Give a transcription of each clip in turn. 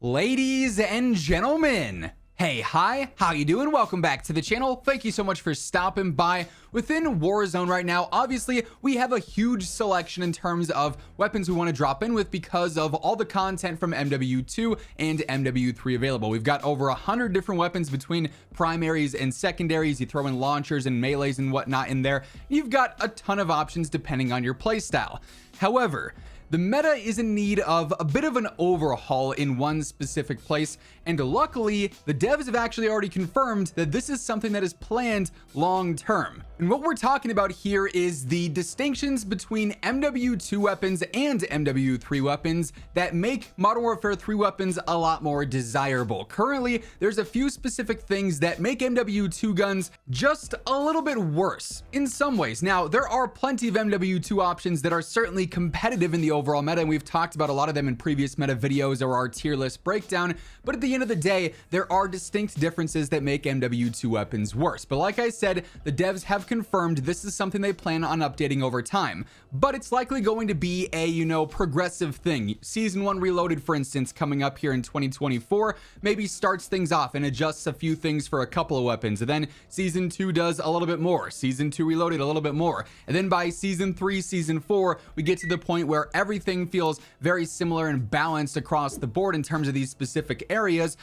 Ladies and gentlemen, hey, hi, how you doing? Welcome back to the channel. Thank you so much for stopping by. Within Warzone right now, obviously, we have a huge selection in terms of weapons we want to drop in with because of all the content from MW2 and MW3 available. We've got over 100 different weapons between primaries and secondaries. You throw in launchers and melees and whatnot in there. You've got a ton of options depending on your playstyle. However, the meta is in need of a bit of an overhaul in one specific place, and luckily, the devs have actually already confirmed that this is something that is planned long term. And what we're talking about here is the distinctions between MW2 weapons and MW3 weapons that make Modern Warfare 3 weapons a lot more desirable. Currently, there's a few specific things that make MW2 guns just a little bit worse in some ways. Now, there are plenty of MW2 options that are certainly competitive in the overall meta, and we've talked about a lot of them in previous meta videos or our tier list breakdown, but at the end of the day, there are distinct differences that make MW2 weapons worse. But like I said, the devs have confirmed this is something they plan on updating over time, but it's likely going to be a, progressive thing. Season 1 Reloaded, for instance, coming up here in 2024, maybe starts things off and adjusts a few things for a couple of weapons, and then Season 2 does a little bit more, Season 2 Reloaded a little bit more, and then by Season 3, Season 4, we get to the point where everything feels very similar and balanced across the board in terms of these specific areas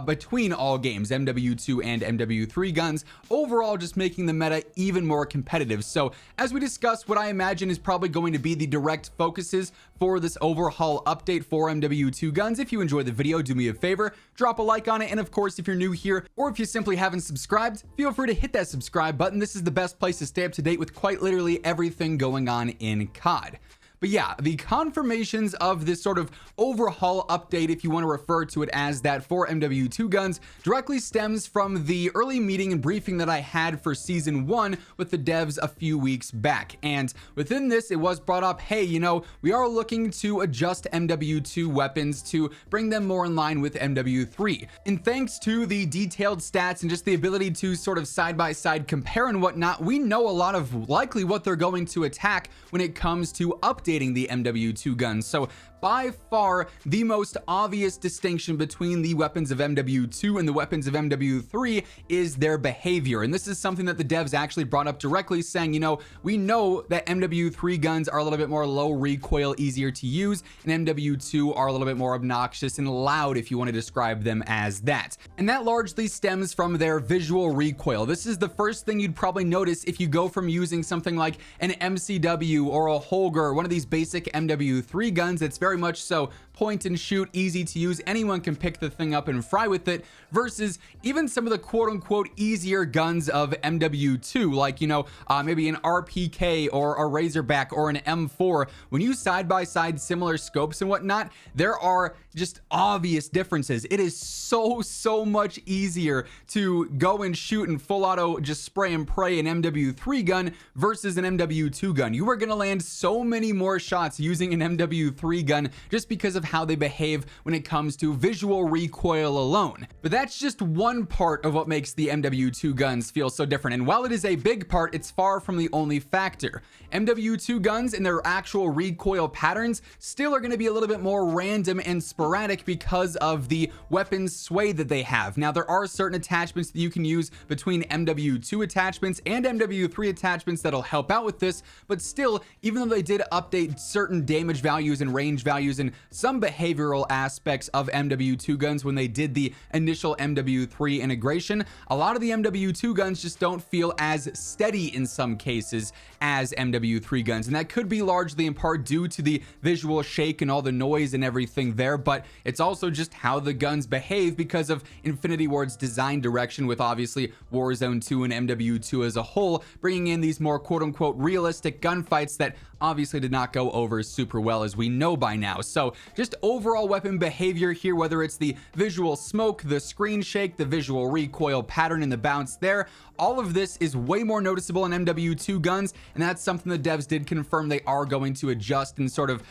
between all games, MW2 and MW3 guns, overall just making the meta even more competitive. So as we discussed, what I imagine is probably going to be the direct focuses for this overhaul update for MW2 guns. If you enjoyed the video, do me a favor, drop a like on it, and of course, if you're new here or if you simply haven't subscribed, feel free to hit that subscribe button. This is the best place to stay up to date with quite literally everything going on in COD. But yeah, the confirmations of this sort of overhaul update, if you want to refer to it as that, for MW2 guns directly stems from the early meeting and briefing that I had for Season 1 with the devs a few weeks back. And within this, it was brought up, hey, we are looking to adjust MW2 weapons to bring them more in line with MW3. And thanks to the detailed stats and just the ability to sort of side-by-side compare and whatnot, we know a lot of likely what they're going to attack when it comes to updating the MW2 guns. So by far the most obvious distinction between the weapons of MW2 and the weapons of MW3 is their behavior. And this is something that the devs actually brought up directly, saying, we know that MW3 guns are a little bit more low recoil, easier to use, and MW2 are a little bit more obnoxious and loud, if you want to describe them as that. And that largely stems from their visual recoil. This is the first thing you'd probably notice if you go from using something like an MCW or a Holger, one of these basic MW3 guns that's very much so point and shoot, easy to use, anyone can pick the thing up and fry with it, versus even some of the quote-unquote easier guns of MW2, like maybe an RPK or a Razorback or an M4. When you side by side similar scopes and whatnot, there are just obvious differences. It is so much easier to go and shoot and full auto just spray and pray an MW3 gun versus an MW2 gun. You are going to land so many more shots using an MW3 gun just because of how they behave when it comes to visual recoil alone. But that's just one part of what makes the MW2 guns feel so different, and while it is a big part, it's far from the only factor. MW2 guns and their actual recoil patterns still are going to be a little bit more random and sporadic because of the weapon sway that they have. Now, there are certain attachments that you can use between MW2 attachments and MW3 attachments that'll help out with this, but still, even though they did update certain damage values and range values and some behavioral aspects of MW2 guns when they did the initial MW3 integration, a lot of the MW2 guns just don't feel as steady in some cases as MW3 guns, and that could be largely in part due to the visual shake and all the noise and everything there, but it's also just how the guns behave because of Infinity Ward's design direction, with obviously Warzone 2 and MW2 as a whole bringing in these more quote-unquote realistic gunfights that obviously did not go over super well, as we know by now. So just overall weapon behavior here, whether it's the visual smoke, the screen shake, the visual recoil pattern and the bounce there, all of this is way more noticeable in MW2 guns, and that's something the devs did confirm they are going to adjust and sort of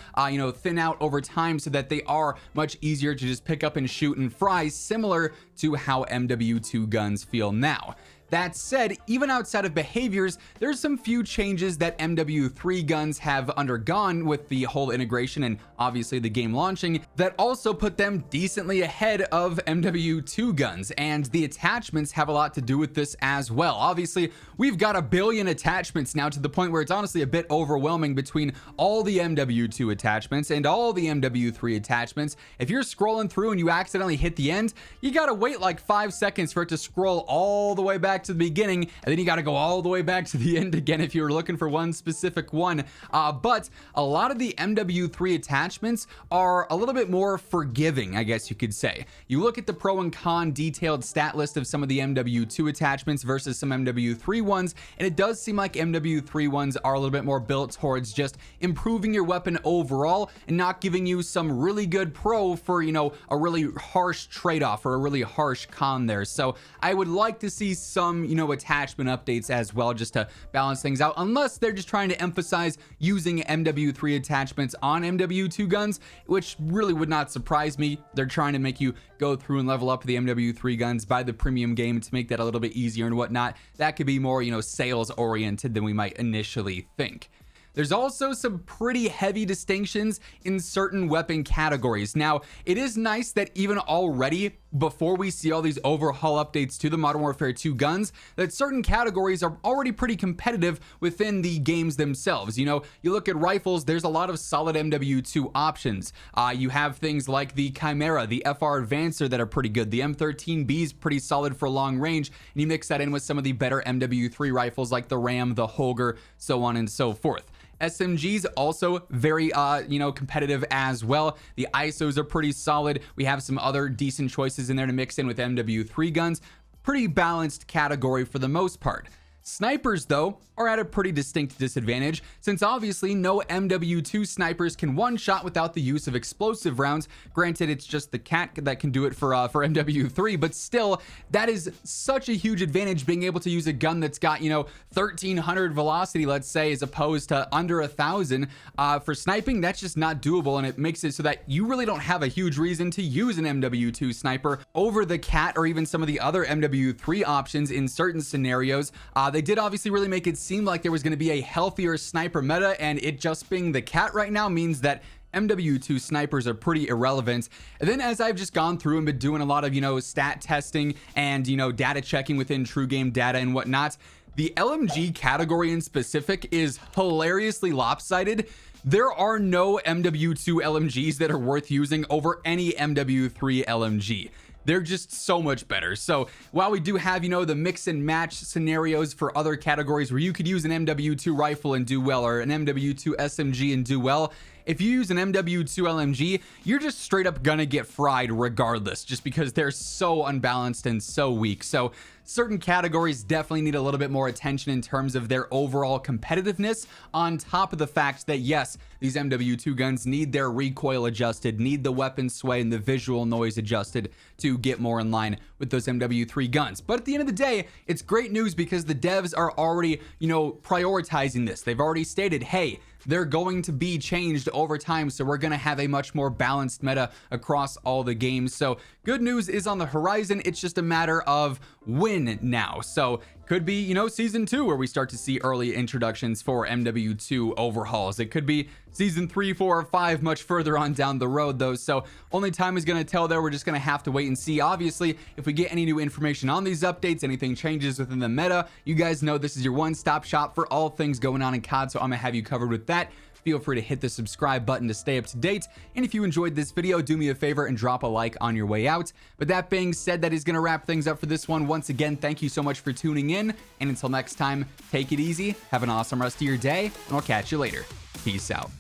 thin out over time so that they are much easier to just pick up and shoot and fry, similar to how MW2 guns feel now. That said, even outside of behaviors, there's some few changes that MW3 guns have undergone with the whole integration and obviously the game launching that also put them decently ahead of MW2 guns, and the attachments have a lot to do with this as well. Obviously, we've got a billion attachments now, to the point where it's honestly a bit overwhelming between all the MW2 attachments and all the MW3 attachments. If you're scrolling through and you accidentally hit the end, you gotta wait like 5 seconds for it to scroll all the way back to the beginning, and then you got to go all the way back to the end again if you were looking for one specific one. But a lot of the MW3 attachments are a little bit more forgiving, I guess you could say. You look at the pro and con detailed stat list of some of the MW2 attachments versus some MW3 ones, and it does seem like MW3 ones are a little bit more built towards just improving your weapon overall and not giving you some really good pro for, you know, a really harsh trade-off or a really harsh con there. So I would like to see some, you know, attachment updates as well, just to balance things out, unless they're just trying to emphasize using MW3 attachments on MW2 guns, which really would not surprise me. They're trying to make you go through and level up the MW3 guns, buy the premium game to make that a little bit easier and whatnot. That could be more, you know, sales oriented than we might initially think. There's also some pretty heavy distinctions in certain weapon categories. Now, it is nice that even already, before we see all these overhaul updates to the Modern Warfare 2 guns, that certain categories are already pretty competitive within the games themselves. You know, you look at rifles, there's a lot of solid MW2 options. You have things like the Chimera, the FR Advancer that are pretty good. The M13B is pretty solid for long range, and you mix that in with some of the better MW3 rifles like the Ram, the Holger, so on and so forth. SMGs also very, you know, competitive as well. The ISOs are pretty solid. We have some other decent choices in there to mix in with MW3 guns. Pretty balanced category for the most part. Snipers, though, are at a pretty distinct disadvantage, since obviously no MW2 snipers can one-shot without the use of explosive rounds. Granted, it's just the cat that can do it for MW3, but still, that is such a huge advantage, being able to use a gun that's got, you know, 1300 velocity, let's say, as opposed to under 1000. For sniping, that's just not doable, and it makes it so that you really don't have a huge reason to use an MW2 sniper over the cat or even some of the other MW3 options in certain scenarios. They did obviously really make it seem like there was going to be a healthier sniper meta, and it just being the cat right now means that MW2 snipers are pretty irrelevant. And then as I've just gone through and been doing a lot of, you know, stat testing and, you know, data checking within true game data and whatnot, the LMG category in specific is hilariously lopsided. There are no MW2 LMGs that are worth using over any MW3 LMG. They're just so much better. So while we do have, you know, the mix and match scenarios for other categories where you could use an MW2 rifle and do well, or an MW2 SMG and do well, if you use an MW2 LMG, you're just straight up gonna get fried regardless, just because they're so unbalanced and so weak. So certain categories definitely need a little bit more attention in terms of their overall competitiveness, on top of the fact that yes, these MW2 guns need their recoil adjusted, need the weapon sway and the visual noise adjusted to get more in line with those MW3 guns. But at the end of the day, it's great news because the devs are already, you know, prioritizing this. They've already stated, hey, they're going to be changed over time, so we're going to have a much more balanced meta across all the games. So good news is on the horizon. It's just a matter of when now. So could be, you know, season 2 where we start to see early introductions for MW2 overhauls. It could be season 3, 4, or 5 much further on down the road though. So only time is going to tell there. We're just going to have to wait and see. Obviously, if we get any new information on these updates, anything changes within the meta, you guys know this is your one-stop shop for all things going on in COD. So I'm going to have you covered with that. Feel free to hit the subscribe button to stay up to date. And if you enjoyed this video, do me a favor and drop a like on your way out. But that being said, that is going to wrap things up for this one. Once again, thank you so much for tuning in. And until next time, take it easy, have an awesome rest of your day, and I'll catch you later. Peace out.